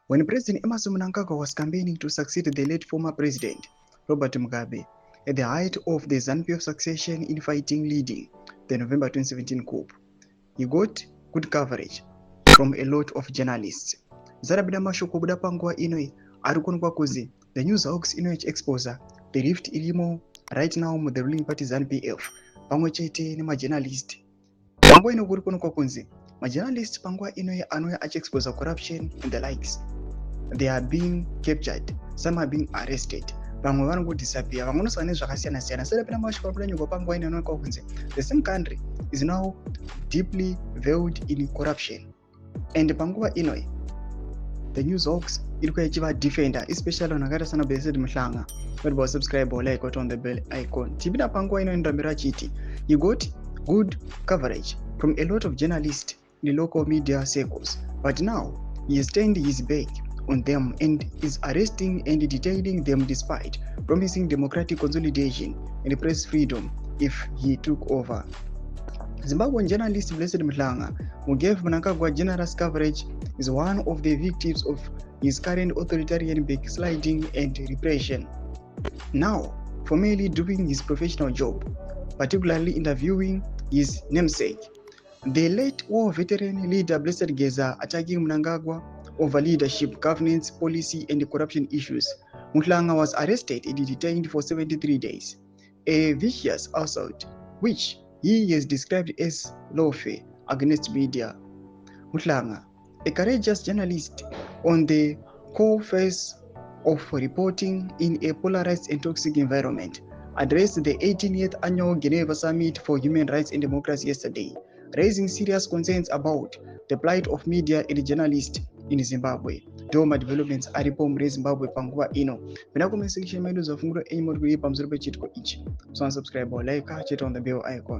When President Emmerson Mnangagwa was campaigning to succeed the late former President Robert Mugabe at the height of the ZANU-PF succession in fighting leading the November 2017 coup, he got good coverage from a lot of journalists. Zarabida mashoko buda panguva inoi ari kuonekwa kuzi the news hawks inoichiexposa the rift irimo right now mu the ruling party ZANU-PF pamwe chete nemajournalist. Panguva ino kuri kuonekwa kunzi majournalist panguva inoi anouya achiexposa corruption and the likes. They are being captured, some are being arrested, vamwe vanongodisappear, vamwe vanosangana nezvakasiyana siyana. Zarabida mashoko ari kuda nyogwa panguva ino inoonekwa kunzi the same country is now deeply veiled in corruption. And panguva inoi the news hawks ilikuwa ichiva defender, especially on akaita sana Blessed Mhlanga. But subscribe or like on the bell icon. Tibida panguva inoi ndamira chiti he got good coverage from a lot of journalists in the local media circles, but now he has turned his back on them and is arresting and detaining them despite promising democratic consolidation and press freedom if he took over. Zimbabwean journalist Blessed Mhlanga, who gave Mnangagwa generous coverage, is one of the victims of his current authoritarian backsliding and repression. Now, formally doing his professional job, particularly interviewing his namesake, the late war veteran leader Blessed Geza, attacking Mnangagwa over leadership, governance, policy, and corruption issues. Mhlanga was arrested and detained for 73 days, a vicious assault which he has described as lawfare against media. Mhlanga, a courageous journalist on the core face of reporting in a polarized and toxic environment, addressed the 18th annual Geneva Summit for Human Rights and Democracy yesterday, raising serious concerns about the plight of media and journalists in Zimbabwe. Doma developments aripo muri Zimbabwe panguva ino. Penda comment section medu zafunguro enyi muri pamusoro pechitiko ichi. So subscribe or like, check on the bell icon.